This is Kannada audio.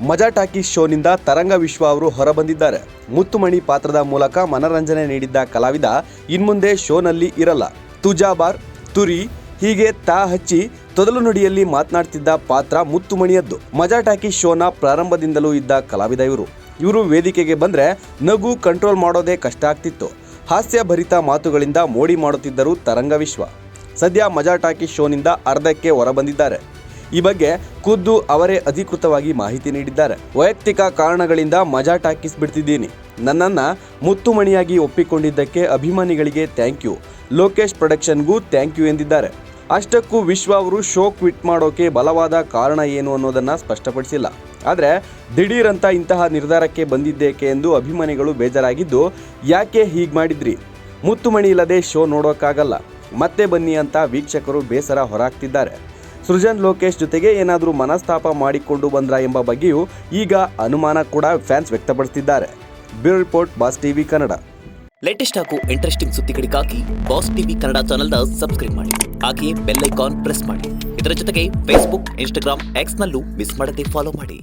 ಮಜಾ ಟಾಕೀಸ್ ಶೋನಿಂದ ತರಂಗ ವಿಶ್ವ ಅವರು ಹೊರಬಂದಿದ್ದಾರೆ. ಮುತ್ತುಮಣಿ ಪಾತ್ರದ ಮೂಲಕ ಮನರಂಜನೆ ನೀಡಿದ್ದ ಕಲಾವಿದ ಇನ್ಮುಂದೆ ಶೋನಲ್ಲಿ ಇರಲ್ಲ. ತುಜಾಬಾರ್, ತುರಿ ಹೀಗೆ ತಾ ಹಚ್ಚಿ ತೊದಲು ನುಡಿಯಲ್ಲಿ ಮಾತನಾಡ್ತಿದ್ದ ಪಾತ್ರ ಮುತ್ತುಮಣಿಯದ್ದು. ಮಜಾ ಟಾಕೀಸ್ ಶೋನ ಪ್ರಾರಂಭದಿಂದಲೂ ಇದ್ದ ಕಲಾವಿದ ಇವರು ವೇದಿಕೆಗೆ ಬಂದ್ರೆ ನಗು ಕಂಟ್ರೋಲ್ ಮಾಡೋದೇ ಕಷ್ಟ ಆಗ್ತಿತ್ತು. ಹಾಸ್ಯಭರಿತ ಮಾತುಗಳಿಂದ ಮೋಡಿ ಮಾಡುತ್ತಿದ್ದರು ತರಂಗ ವಿಶ್ವ. ಸದ್ಯ ಮಜಾ ಟಾಕೀಸ್ ಶೋನಿಂದ ಅರ್ಧಕ್ಕೆ ಹೊರಬಂದಿದ್ದಾರೆ. ಈ ಬಗ್ಗೆ ಖುದ್ದು ಅವರೇ ಅಧಿಕೃತವಾಗಿ ಮಾಹಿತಿ ನೀಡಿದ್ದಾರೆ. ವೈಯಕ್ತಿಕ ಕಾರಣಗಳಿಂದ ಮಜಾ ಟಾಕೀಸ್ ಬಿಡ್ತಿದ್ದೀನಿ. ನನ್ನನ್ನು ಮುತ್ತುಮಣಿಯಾಗಿ ಒಪ್ಪಿಕೊಂಡಿದ್ದಕ್ಕೆ ಅಭಿಮಾನಿಗಳಿಗೆ ಥ್ಯಾಂಕ್ ಯು. ಲೋಕೇಶ್ ಪ್ರೊಡಕ್ಷನ್ಗೂ ಥ್ಯಾಂಕ್ ಯು ಎಂದಿದ್ದಾರೆ. ಅಷ್ಟಕ್ಕೂ ವಿಶ್ವ ಅವರು ಶೋ ಕ್ವಿಟ್ ಮಾಡೋಕೆ ಬಲವಾದ ಕಾರಣ ಏನು ಅನ್ನೋದನ್ನು ಸ್ಪಷ್ಟಪಡಿಸಿಲ್ಲ. ಆದರೆ ದಿಢೀರಂತ ಇಂತಹ ನಿರ್ಧಾರಕ್ಕೆ ಬಂದಿದ್ದೇಕೆ ಎಂದು ಅಭಿಮಾನಿಗಳು ಬೇಜಾರಾಗಿದ್ದು, ಯಾಕೆ ಹೀಗೆ ಮಾಡಿದ್ರಿ, ಮುತ್ತುಮಣಿ ಇಲ್ಲದೆ ಶೋ ನೋಡೋಕ್ಕಾಗಲ್ಲ, ಮತ್ತೆ ಬನ್ನಿ ಅಂತ ವೀಕ್ಷಕರು ಬೇಸರ ಹೊರಹಾಕ್ತಿದ್ದಾರೆ. ಸೃಜನ್ ಲೋಕೇಶ್ ಜೊತೆಗೆ ಏನಾದರೂ ಮನಸ್ತಾಪ ಮಾಡಿಕೊಂಡು ಬಂದ್ರಾ ಎಂಬ ಬಗ್ಗೆಯೂ ಈಗ ಅನುಮಾನ ಕೂಡ ಫ್ಯಾನ್ಸ್ ವ್ಯಕ್ತಪಡಿಸುತ್ತಿದ್ದಾರೆ. Bureau report, boss TV Kannada. Latest ಹಾಗೂ ಇಂಟ್ರೆಸ್ಟಿಂಗ್ ಸುದ್ದಿಗಳಿಗಾಗಿ ಬಾಸ್ ಟಿವಿ ಕನ್ನಡ ಚಾನೆಲ್ನ ಸಬ್ಸ್ಕ್ರೈಬ್ ಮಾಡಿ. ಹಾಗೆಯೇ ಬೆಲ್ ಐಕಾನ್ ಪ್ರೆಸ್ ಮಾಡಿ. ಇದರ ಜೊತೆಗೆ ಫೇಸ್ಬುಕ್, ಇನ್ಸ್ಟಾಗ್ರಾಮ್, ಎಕ್ಸ್ನಲ್ಲೂ ಮಿಸ್ ಮಾಡದೆ ಫಾಲೋ ಮಾಡಿ.